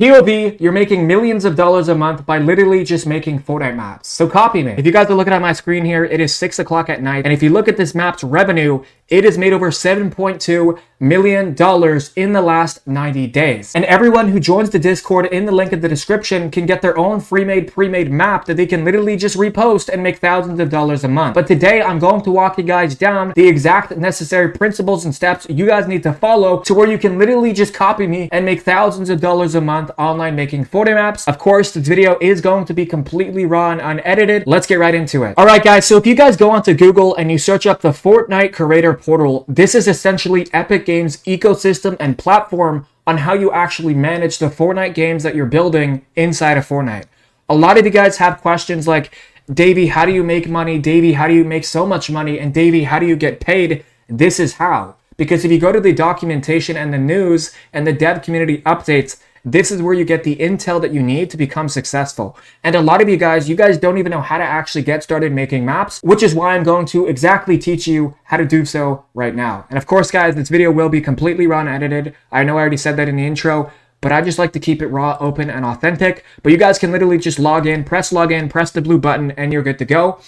POV, you're making millions of dollars a month by literally just making Fortnite maps. So copy me. If you guys are looking at my screen here, it is 6 o'clock at night. And if you look at this map's revenue, it has made over $7.2 million in the last 90 days. And everyone who joins the Discord in the link in the description can get their own pre-made map that they can literally just repost and make thousands of dollars a month. But today I'm going to walk you guys down the exact necessary principles and steps you guys need to follow to where you can literally just copy me and make thousands of dollars a month online making Fortnite maps. Of course, this video is going to be completely raw and unedited. Let's get right into it. All right, guys. So if you guys go onto Google and you search up the Fortnite Creator Portal, this is essentially Epic Games' ecosystem and platform on how you actually manage the Fortnite games that you're building inside of Fortnite. A lot of you guys have questions like, Davey, how do you make money? Davey, how do you make so much money? And Davey, how do you get paid? This is how. Because if you go to the documentation and the news and the dev community updates, this is where you get the intel that you need to become successful. And a lot of you guys don't even know how to actually get started making maps, which is why I'm going to exactly teach you how to do so right now. And of course, guys, this video will be completely raw and edited. I know I already said that in the intro, but I just like to keep it raw, open, and authentic. But you guys can literally just log in, press the blue button, and you're good to go.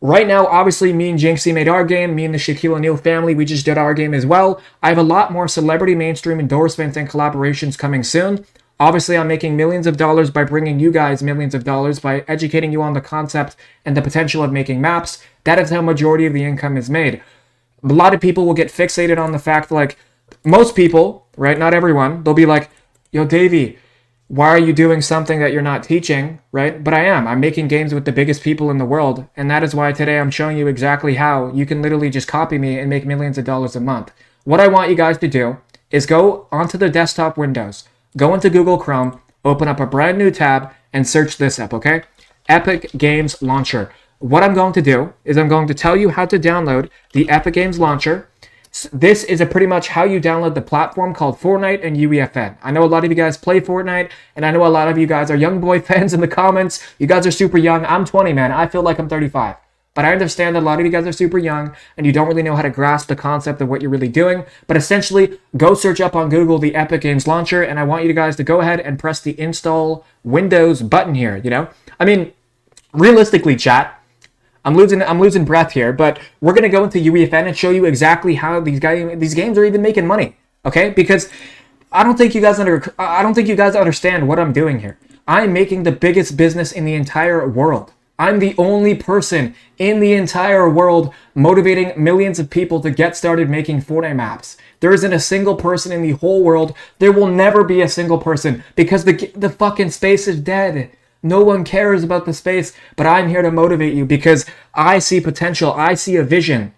Right now, obviously, me and Jinxie made our game. Me and the Shaquille O'Neal family, we just did our game as well. I have a lot more celebrity mainstream endorsements and collaborations coming soon. Obviously, I'm making millions of dollars by bringing you guys millions of dollars by educating you on the concept and the potential of making maps. That is how majority of the income is made. A lot of people will get fixated on the fact, like, most people, right? Not everyone. They'll be like, yo, Davey, why are you doing something that you're not teaching, right? But I am. I'm making games with the biggest people in the world. And that is why today I'm showing you exactly how you can literally just copy me and make millions of dollars a month. What I want you guys to do is go onto the desktop windows, go into Google Chrome, open up a brand new tab, and search this up, okay? Epic Games Launcher. What I'm going to do is I'm going to tell you how to download the Epic Games Launcher. This is pretty much how you download the platform called Fortnite and UEFN. I know a lot of you guys play Fortnite, and I know a lot of you guys are young boy fans in the comments. You guys are super young. I'm 20, man. I feel like I'm 35. But I understand that a lot of you guys are super young, and you don't really know how to grasp the concept of what you're really doing. But essentially, go search up on Google the Epic Games Launcher, and I want you guys to go ahead and press the Install Windows button here, you know? I mean, realistically, chat, I'm losing breath here, but we're going to go into UEFN and show you exactly how these games are even making money, okay? Because I don't think you guys understand what I'm doing here. I'm making the biggest business in the entire world. I'm the only person in the entire world motivating millions of people to get started making Fortnite maps. There isn't a single person in the whole world. There will never be a single person because the fucking space is dead. No one cares about the space, but I'm here to motivate you because I see potential. I see a vision,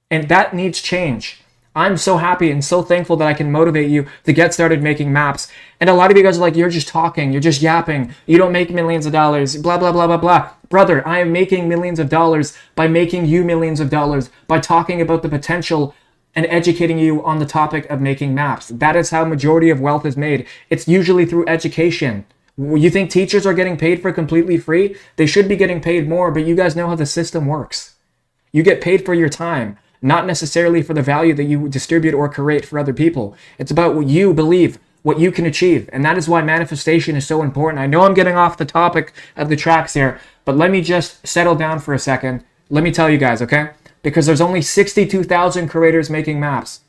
and that needs change. I'm so happy and so thankful that I can motivate you to get started making maps. And a lot of you guys are like, you're just talking, you're just yapping, you don't make millions of dollars, blah, blah, blah, blah, blah. Brother, I am making millions of dollars by making you millions of dollars, by talking about the potential and educating you on the topic of making maps. That is how majority of wealth is made. It's usually through education. You think teachers are getting paid for completely free? They should be getting paid more, but you guys know how the system works. You get paid for your time, not necessarily for the value that you distribute or create for other people. It's about what you believe, what you can achieve. And that is why manifestation is so important. I know I'm getting off the topic of the tracks here, but let me just settle down for a second. Let me tell you guys, okay? Because there's only 62,000 creators making maps.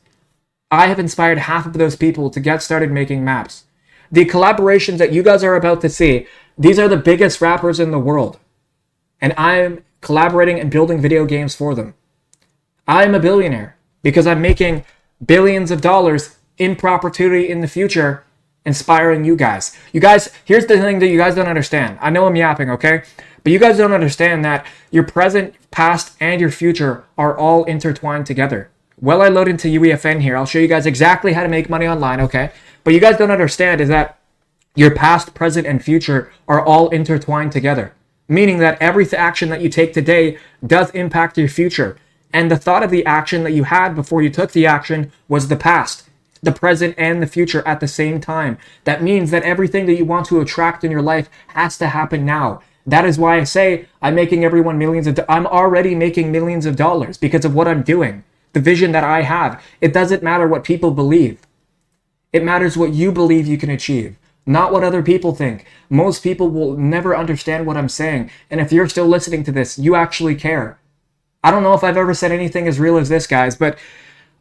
I have inspired half of those people to get started making maps. The collaborations that you guys are about to see, these are the biggest rappers in the world. And I'm collaborating and building video games for them. I'm a billionaire because I'm making billions of dollars in perpetuity in the future, inspiring you guys. You guys, here's the thing that you guys don't understand. I know I'm yapping, okay? But you guys don't understand that your present, past, and your future are all intertwined together. Well, I load into UEFN here. I'll show you guys exactly how to make money online, okay? But you guys don't understand is that your past, present, and future are all intertwined together. Meaning that every action that you take today does impact your future. And the thought of the action that you had before you took the action was the past, the present, and the future at the same time. That means that everything that you want to attract in your life has to happen now. That is why I say I'm making everyone I'm already making millions of dollars because of what I'm doing. The vision that I have. It doesn't matter what people believe. It matters what you believe you can achieve. not what other people think. Most people will never understand what I'm saying. And if you're still listening to this, you actually care. I don't know if I've ever said anything as real as this, guys, but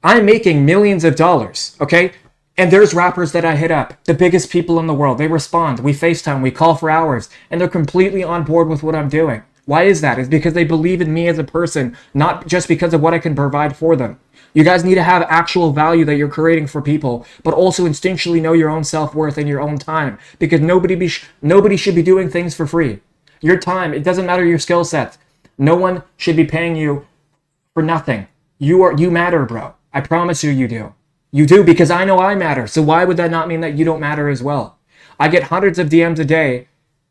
I'm making millions of dollars, okay? And there's rappers that I hit up, the biggest people in the world. They respond, we FaceTime, we call for hours, and they're completely on board with what I'm doing. Why is that? It's because they believe in me as a person, not just because of what I can provide for them. You guys need to have actual value that you're creating for people, but also instinctually know your own self-worth and your own time, because nobody should be doing things for free. Your time, it doesn't matter your skill set. No one should be paying you for nothing. You matter, bro. I promise you, you do. You do, because I know I matter. So why would that not mean that you don't matter as well? I get hundreds of DMs a day.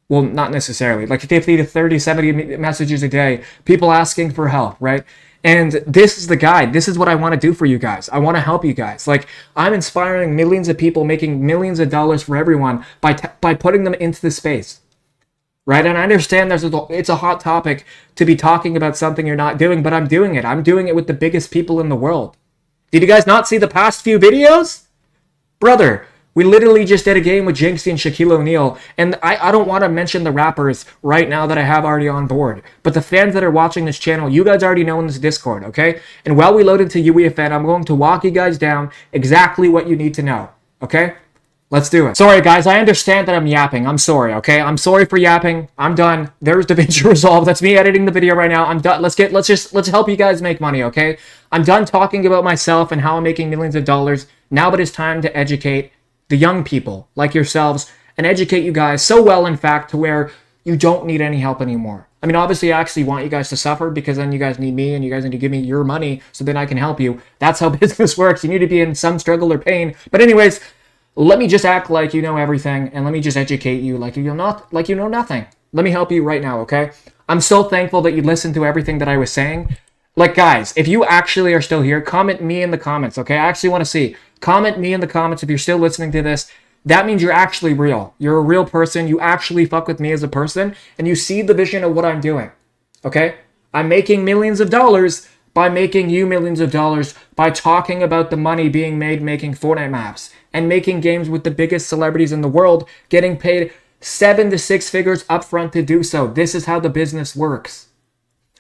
Well, not necessarily. Like 50 to 30, 70 messages a day. People asking for help, right? And this is the guide. This is what I want to do for you guys. I want to help you guys. Like, I'm inspiring millions of people, making millions of dollars for everyone by putting them into the space. Right? And I understand it's a hot topic to be talking about something you're not doing, but I'm doing it. I'm doing it with the biggest people in the world. Did you guys not see the past few videos? Brother, we literally just did a game with Jinxie and Shaquille O'Neal, and I don't want to mention the rappers right now that I have already on board. But the fans that are watching this channel, you guys already know in this Discord, okay? And while we load into UEFN, I'm going to walk you guys down exactly what you need to know, okay? Let's do it. Sorry, guys. I understand that I'm yapping. I'm sorry, okay? I'm sorry for yapping. I'm done. There's DaVinci Resolve. That's me editing the video right now. I'm done. Let's help you guys make money, okay? I'm done talking about myself and how I'm making millions of dollars. Now it is time to educate the young people like yourselves and educate you guys so well, in fact, to where you don't need any help anymore. I mean, obviously, I actually want you guys to suffer because then you guys need me and you guys need to give me your money so then I can help you. That's how business works. You need to be in some struggle or pain. But anyways, let me just act like you know everything, and let me just educate you like you know nothing. Let me help you right now, okay? I'm so thankful that you listened to everything that I was saying. Like, guys, if you actually are still here, comment me in the comments, okay? I actually want to see. Comment me in the comments if you're still listening to this. That means you're actually real. You're a real person. You actually fuck with me as a person, and you see the vision of what I'm doing, okay? I'm making millions of dollars by making you millions of dollars by talking about the money being made making Fortnite maps and making games with the biggest celebrities in the world, getting paid 7 to 6 figures upfront to do so. This is how the business works.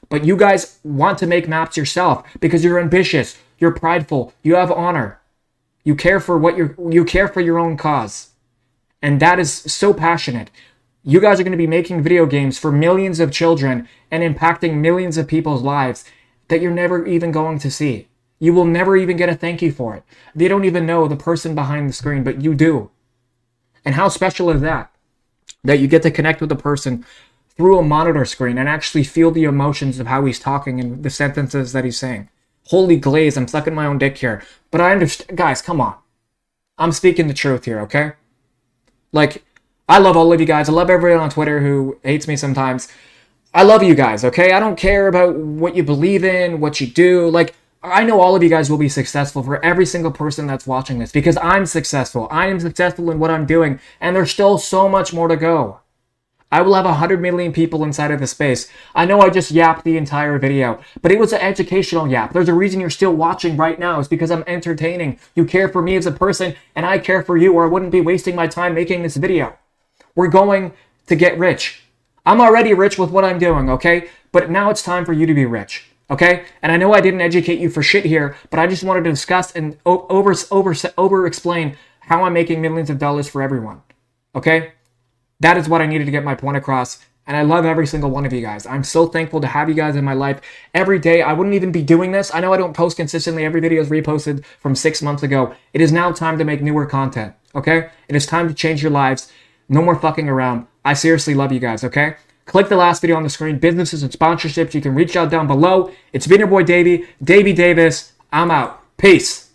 But you guys want to make maps yourself because you're ambitious, you're prideful, you have honor. You care for your own cause. And that is so passionate. You guys are going to be making video games for millions of children and impacting millions of people's lives that you're never even going to see. You will never even get a thank you for it. They don't even know the person behind the screen, but you do. And how special is that? That you get to connect with the person through a monitor screen and actually feel the emotions of how he's talking and the sentences that he's saying. Holy glaze, I'm sucking my own dick here. But I understand, guys, come on. I'm speaking the truth here, okay? Like, I love all of you guys. I love everyone on Twitter who hates me sometimes. I love you guys, okay? I don't care about what you believe in, what you do. Like, I know all of you guys will be successful for every single person that's watching this because I'm successful. I am successful in what I'm doing, and there's still so much more to go. I will have 100 million people inside of the space. I know I just yapped the entire video, but it was an educational yap. There's a reason you're still watching right now. It's because I'm entertaining. You care for me as a person, and I care for you, or I wouldn't be wasting my time making this video. We're going to get rich. I'm already rich with what I'm doing, okay? But now it's time for you to be rich, okay? And I know I didn't educate you for shit here, but I just wanted to discuss and over-explain how I'm making millions of dollars for everyone, okay? That is what I needed to get my point across, and I love every single one of you guys. I'm so thankful to have you guys in my life every day. I wouldn't even be doing this. I know I don't post consistently. Every video is reposted from 6 months ago. It is now time to make newer content, okay? It is time to change your lives. No more fucking around. I seriously love you guys, okay? Click the last video on the screen, businesses and sponsorships. You can reach out down below. It's been your boy, Davey Davis. I'm out. Peace.